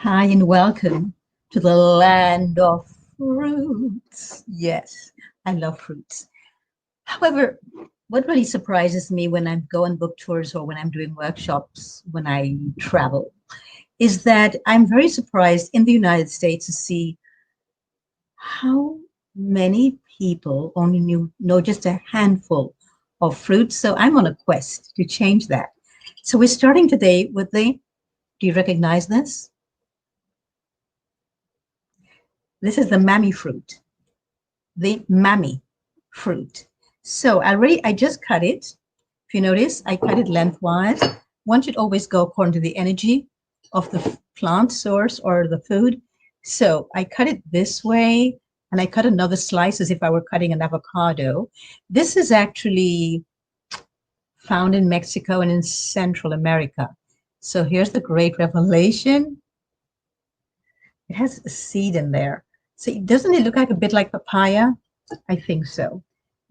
Hi and welcome to the land of fruits. Yes, I love fruits. However, what really surprises me when I go on book tours or when I'm doing workshops, when I travel, is that I'm very surprised in the United States to see how many people only know just a handful of fruits. So I'm on a quest to change that. So we're starting today with do you recognize this? This is the mamey fruit. The mamey fruit. So I just cut it. If you notice, I cut it lengthwise. One should always go according to the energy of the plant source or the food. So I cut it this way, and I cut another slice as if I were cutting an avocado. This is actually found in Mexico and in Central America. So here's the great revelation. It has a seed in there. See, doesn't it look like a bit like papaya? I think so.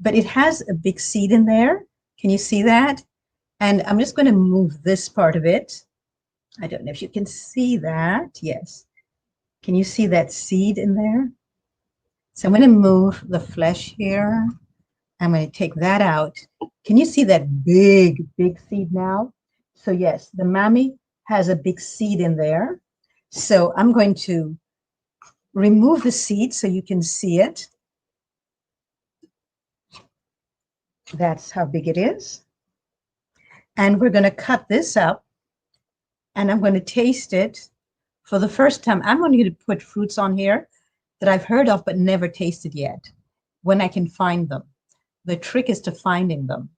But it has a big seed in there. Can you see that? And I'm just going to move this part of it. I don't know if you can see that. Yes. Can you see that seed in there? So I'm going to move the flesh here. I'm going to take that out. Can you see that big, big seed now? So yes, the mamey has a big seed in there. So I'm going to remove the seed so you can see it. That's how big it is. And we're going to cut this up and I'm going to taste it for the first time. I'm going to put fruits on here that I've heard of but never tasted yet when I can find them. The trick is to finding them.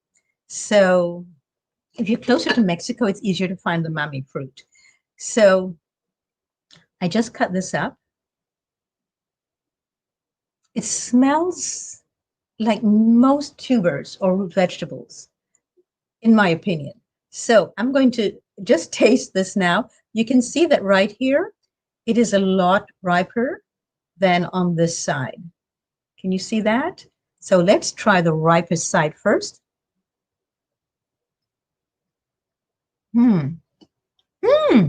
So if you're closer to Mexico, it's easier to find the mamey fruit. So I just cut this up. It smells like most tubers or root vegetables, in my opinion. So I'm going to just taste this now. You can see that right here, it is a lot riper than on this side. Can you see that? So let's try the ripest side first. Hmm. Hmm.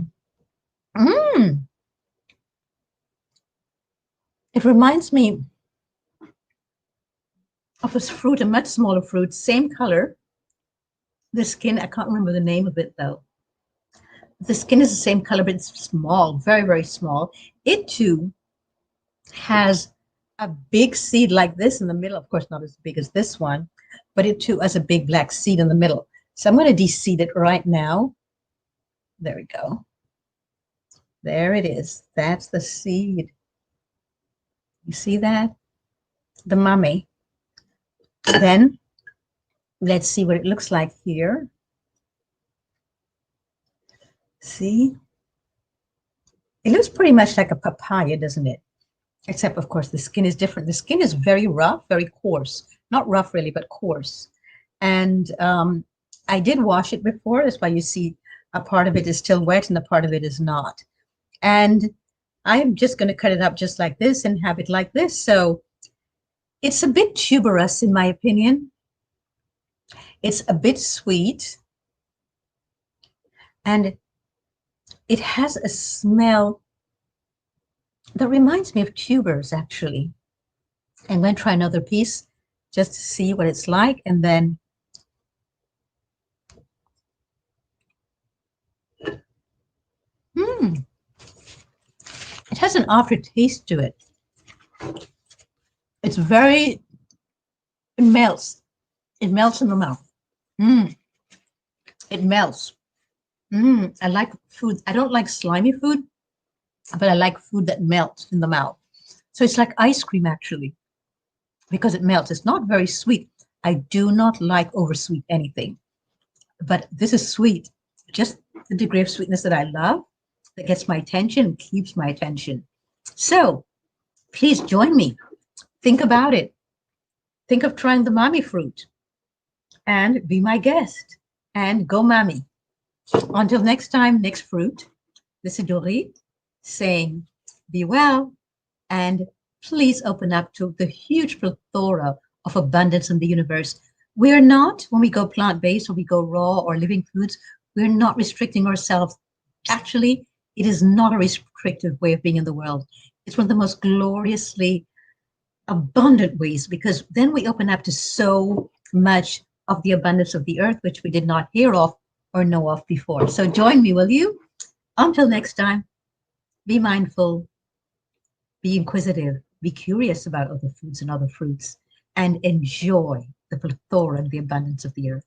Hmm. It reminds me of a fruit, a much smaller fruit, same color. The skin, I can't remember the name of it though. The skin is the same color, but it's small, very, very small. It too has a big seed like this in the middle. Of course, not as big as this one, but it too has a big black seed in the middle. So I'm going to de-seed it right now. There we go. There it is. That's the seed. You see that? The mamey. Then let's see what it looks like here. See? It looks pretty much like a papaya, doesn't it? Except, of course, the skin is different. The skin is very rough, very coarse. Not rough, really, but coarse. And I did wash it before. That's why you see a part of it is still wet and a part of it is not. And I'm just going to cut it up just like this and have it like this. So it's a bit tuberous, in my opinion. It's a bit sweet. And it has a smell that reminds me of tubers, actually. I'm going to try another piece just to see what it's like. And then it has an aftertaste to it. It's very, it melts. It melts in the mouth. It melts. I like food. I don't like slimy food, but I like food that melts in the mouth. So it's like ice cream, actually, because it melts. It's not very sweet. I do not like oversweet anything, but this is sweet. Just the degree of sweetness that I love, that gets my attention and keeps my attention. So please join me. Think about it. Think of trying the mamey fruit and be my guest and go mamey. Until next time, next fruit, this is Doreet saying be well and please open up to the huge plethora of abundance in the universe. We're not, when we go plant-based or we go raw or living foods, we're not restricting ourselves. Actually, It is not a restrictive way of being in the world. It's one of the most gloriously abundant ways, because then we open up to so much of the abundance of the earth, which we did not hear of or know of before. So join me, will you? Until next time, be mindful, be inquisitive, be curious about other foods and other fruits, and enjoy the plethora and the abundance of the earth.